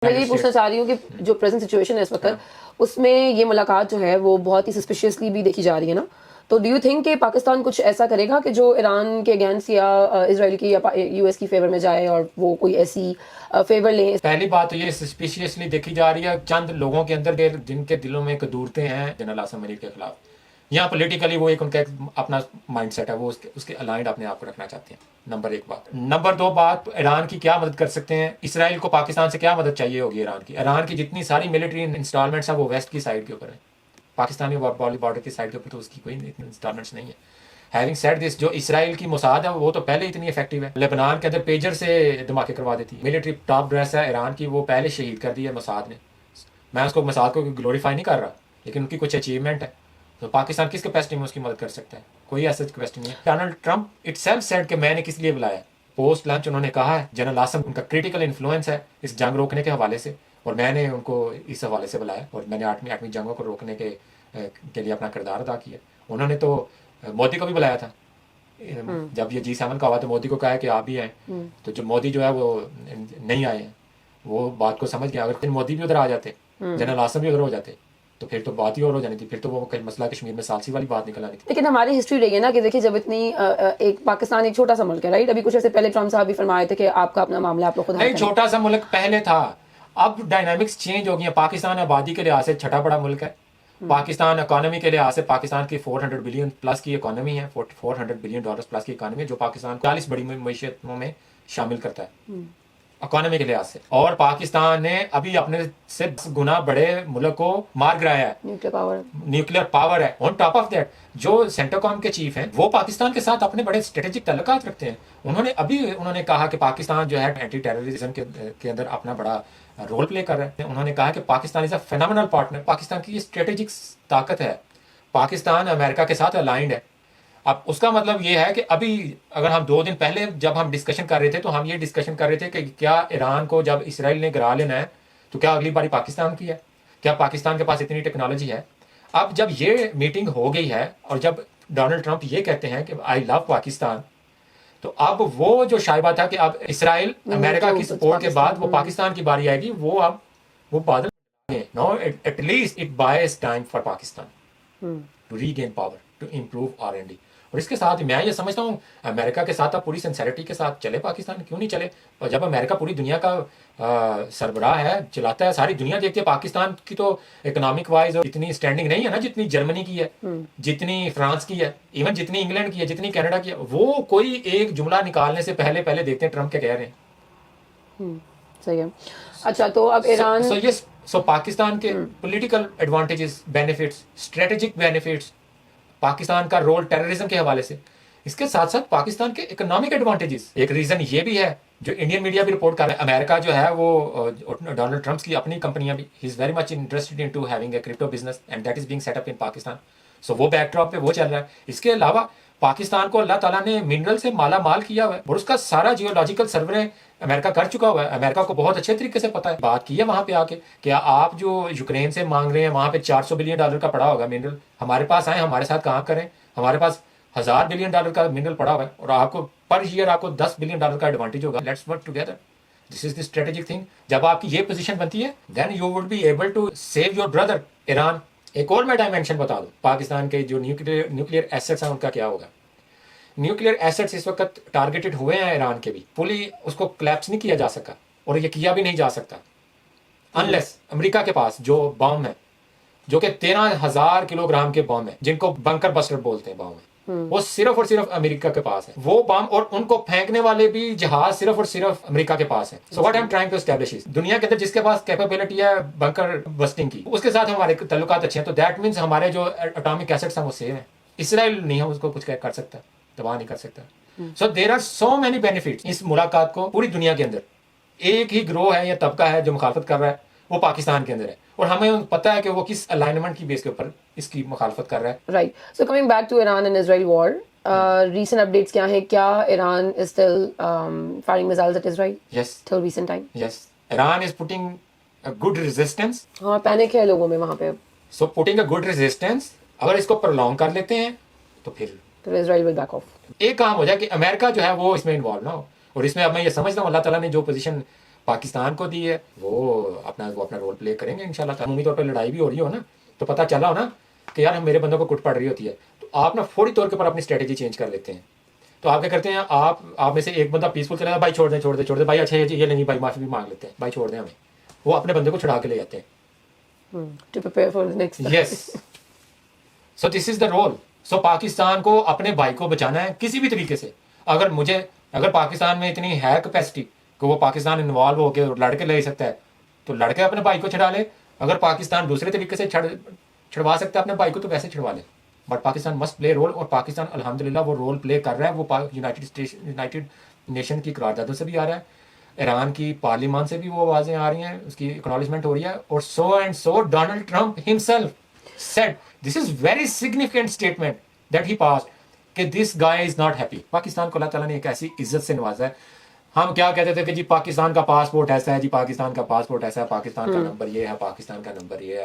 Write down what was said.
मैं यही पूछना चाह रही हूँ कि जो प्रेजेंट सिचुएशन है इस वक्त उसमें ये मुलाकात जो है वो बहुत ही सस्पिशियसली भी देखी जा रही है ना, तो डू यू थिंक कि पाकिस्तान कुछ ऐसा करेगा कि जो ईरान के अगेंस्ट या इजराइल की या यूएस की फेवर में जाए और वो कोई ऐसी फेवर ले? पहली बात तो ये सस्पिशियसली देखी जा रही है चंद लोगों के अंदर जिनके दिलों में कदूरते हैं जनरल आसम मनीर के खिलाफ। यहाँ पॉलिटिकली वो एक उनका एक अपना माइंडसेट है, वो उसके अलाइंड अपने आप को रखना चाहते हैं। नंबर एक बात। नंबर दो बात, ईरान की क्या मदद कर सकते हैं? इसराइल को पाकिस्तान से क्या मदद चाहिए होगी ईरान की? ईरान की जितनी सारी मिलिट्री इंस्टॉलमेंट्स हैं वो वेस्ट की साइड के ऊपर है, पाकिस्तानी बॉर्डर की साइड के ऊपर तो उसकी कोई इंस्टॉलमेंट्स नहीं है। हैविंग सेड दिस, जो इसराइल की मोसाद है वो तो पहले इतनी इफेक्टिव है, लेबनान के अंदर पेजर से धमाके करवा देती है। मिलिट्री टॉप ड्रेस है ईरान की, वो पहले शहीद कर दी है मोसाद ने। मैं उसको मोसाद को ग्लोरीफाई नहीं कर रहा, लेकिन उनकी कुछ अचीवमेंट है। तो पाकिस्तान किस कैपेसिटी में उसकी मदद कर सकता है? कोई ऐसा कैपेसिटी नहीं है। डोनाल्ड ट्रंप इटसेल्फ सेड कि मैंने किस लिए बुलाया। पोस्ट लंच उन्होंने कहा है जनरल आसम उनका क्रिटिकल इन्फ्लुएंस है इस जंग रोकने के हवाले से, और मैंने उनको इस हवाले से बुलाया, और मैंने आठवीं जंगों को रोकने के लिए अपना किरदार अदा किया। उन्होंने तो मोदी को भी बुलाया था जब ये G7 का हुआ, तो मोदी को कहा है कि आप भी आए। तो जो मोदी जो है वो नहीं आए हैं, वो बात को समझ गया। अगर मोदी भी उधर आ जाते, जनरल आसम भी उधर हो जाते, तो फिर तो बात ही और हो जानी थी। फिर तो वो मसला कश्मीर में सालसी वाली बात निकल आनी थी। लेकिन हमारी हिस्ट्री रही है ना कि देखिए जब इतनी एक पाकिस्तान एक छोटा सा मुल्क है, राइट? अभी कुछ ऐसे पहले ट्रम्प साहब भी फरमाए थे कि आपका अपना मामला आप लोग खुद नहीं, छोटा सा मुल्क पहले था, अब डायनामिक्स चेंज हो गई है। पाकिस्तान आबादी के लिहाज से छठा बड़ा मुल्क है। पाकिस्तान इकोनॉमी के लिहाज से पाकिस्तान की 400 बिलियन प्लस की इकोनॉमी है, $400 बिलियन प्लस की इकोनॉमी है, जो पाकिस्तान 40 बड़ी मईशतों में शामिल करता है इकोनॉमी के लिहाज से। और पाकिस्तान ने अभी अपने से 10 गुना बड़े मुल्क को मार गिराया है, न्यूक्लियर पावर है। ऑन टॉप ऑफ दैट जो सेंटरकॉम के चीफ हैं वो पाकिस्तान के साथ अपने बड़े स्ट्रेटेजिक तल्लुकात रखते हैं। उन्होंने कहा कि पाकिस्तान जो है एंटी टेररिज्म के अंदर अपना बड़ा रोल प्ले कर रहे हैं। उन्होंने कहा कि Pakistan is a phenomenal partner. Pakistan की स्ट्रेटेजिक ताकत है, पाकिस्तान अमेरिका के साथ अलाइंड है। अब उसका मतलब ये है कि अभी अगर हम 2 दिन पहले जब हम डिस्कशन कर रहे थे, तो हम ये डिस्कशन कर रहे थे कि क्या ईरान को जब इसराइल ने गिरा लेना है तो क्या अगली बारी पाकिस्तान की है? क्या पाकिस्तान के पास इतनी टेक्नोलॉजी है? अब जब ये मीटिंग हो गई है और जब डोनाल्ड ट्रंप ये कहते हैं कि आई लव पाकिस्तान, तो अब वो जो शायबा था कि अब इसराइल अमेरिका की सपोर्ट के बाद वो पाकिस्तान की बारी आएगी, वो बादल no at least it buys time for Pakistan to regain power, to improve R&D। और इसके साथ मैं ये समझता हूँ अमेरिका के साथ पूरी सिंसेरिटी के साथ चले पाकिस्तान, क्यों नहीं चले? और जब अमेरिका पूरी दुनिया का सरबराह है, चलाता है, सारी दुनिया देखती है। पाकिस्तान की तो इकोनॉमिक वाइज इतनी स्टैंडिंग नहीं है ना जितनी जर्मनी की है, जितनी फ्रांस की है, इवन जितनी इंग्लैंड की है, जितनी कनाडा की है। वो कोई एक जुमला निकालने से पहले देखते हैं ट्रंप क्या कह रहे हैं। सही है। अच्छा, तो अब ईरान सो पाकिस्तान के political advantages, benefits, strategic benefits, Pakistan का रोल टेररिज्म के हवाले से, इसके साथ साथ पाकिस्तान के इकोनॉमिक एडवांटेजेस। एक रीजन ये भी है जो इंडियन मीडिया भी रिपोर्ट कर रहा है, अमेरिका जो है वो डोनाल्ड ट्रंप की अपनी कंपनियां भी, he is very much interested in to having a crypto business and that is being set up in Pakistan. So वो बैकड्रॉप पे वो चल रहा है। इसके अलावा पाकिस्तान को अल्लाह ताला ने मिनरल से माला माल किया हुआ है और उसका सारा जियोलॉजिकल सर्वे अमेरिका कर चुका हुआ है। अमेरिका को बहुत अच्छे तरीके से पता है। बात की है वहां पे आके, क्या आप जो यूक्रेन से मांग रहे हैं वहां पे $400 बिलियन का पड़ा होगा मिनरल, हमारे पास आए, हमारे साथ कहाँ करें? हमारे पास $1000 बिलियन का मिनरल पड़ा हुआ है और आपको पर ईयर आपको $10 बिलियन का एडवांटेज होगा। Let's work together, this is the strategic thing. जब आपकी ये पोजीशन बनती है then you would be able to save your brother Iran. एक और मैं डायमेंशन बता दूं, पाकिस्तान के जो न्यूक्लियर एसेट्स हैं उनका क्या होगा? न्यूक्लियर एसेट्स इस वक्त टारगेटेड हुए हैं ईरान के भी, फुली उसको क्लैप्स नहीं किया जा सका और ये किया भी नहीं जा सकता अनलेस अमेरिका के पास जो बम है, जो कि 13,000 किलोग्राम के बम है, जिनको बंकर बस्टर बोलते हैं बम है, वो सिर्फ और सिर्फ अमेरिका के पास है वो बम, और उनको फेंकने वाले भी जहाज सिर्फ और सिर्फ अमेरिका के पास है। So what I am trying to establish is, दुनिया के अंदर जिसके पास कैपेबिलिटी है बंकर बस्टिंग की, उसके साथ हमारे ताल्लुकात अच्छे हैं, तो दैट मीन्स हमारे जो एटॉमिक एसेट्स हैं वो सेव है। इसराइल नहीं है, उसको कुछ कर सकता, दबा नहीं कर सकता। So there are so many benefits इस मुलाकात को पूरी दुनिया के अंदर। एक ही ग्रोह है या तबका है जो मुखालफत कर रहा है, वो पाकिस्तान के अंदर है, और हमें पता है कि वो किस अलाइनमेंट की बेस के ऊपर इसकी मुखालफत कर रहा है। Right. So coming back to Iran and Israel war, recent updates क्या है? क्या Iran is still firing missiles at Israel? Yes, till recent time yes, Iran is putting a good resistance. हाँ, पैनिक है लोगों में वहां पे। So putting a good resistance, अगर इसको प्रोलॉन्ग कर लेते हैं तो फिर इजराइल विल बैक ऑफ। एक काम हो जाए कि अमेरिका जो है वो इसमें इन्वॉल्व ना हो। और इसमें अब मैं ये समझता हूँ अल्लाह ताला ने जो पोजीशन पाकिस्तान को दी है, वो अपना रोल प्ले करेंगे इंशाल्लाह। कानूनी तौर पर लड़ाई भी हो रही हो ना, तो पता चला हो ना कि यार हम मेरे बंदों को कुट पड़ रही होती है, तो आप ना फौरी तौर के ऊपर अपनी स्ट्रेटेजी चेंज कर लेते हैं। तो आप क्या करते हैं, आप में से एक बंदा पीसफुल चला, भाई छोड़ दे भाई, अच्छा ये नहीं भाई, माफी भी मांग लेते हैं भाई, छोड़ दें हमें, वो अपने बंदे को छुड़ा के ले जाते हैं। To prepare for the next. Yes, so this is the role. So Pakistan को अपने भाई को बचाना है किसी भी तरीके से। अगर पाकिस्तान में इतनी है कैपेसिटी कि वो पाकिस्तान इन्वॉल्व होकर लड़के ले सकता है, तो लड़के अपने भाई को छुड़ा ले। अगर पाकिस्तान दूसरे तरीके से छुड़वा सकता है अपने भाई को, तो वैसे छुड़वा ले। But Pakistan must play role, और पाकिस्तान अल्हम्दुलिल्लाह वो रोल प्ले कर रहा है। वो यूनाइटेड नेशन की करारदादों से भी आ रहा है, ईरान की पार्लियामान से भी वो आवाज़ें आ रही हैं, उसकी एक्नॉलेजमेंट हो रही है। और so Donald Trump himself said, this is very significant statement that he passed, कि this guy is not happy। Pakistan को अल्लाह ताला ने एक ऐसी इज्जत से नवाजा है। हम क्या कहते थे कि जी पाकिस्तान का पासपोर्ट ऐसा है, जी पाकिस्तान का पासपोर्ट ऐसा है, पाकिस्तान का नंबर ये है, पाकिस्तान का नंबर ये है।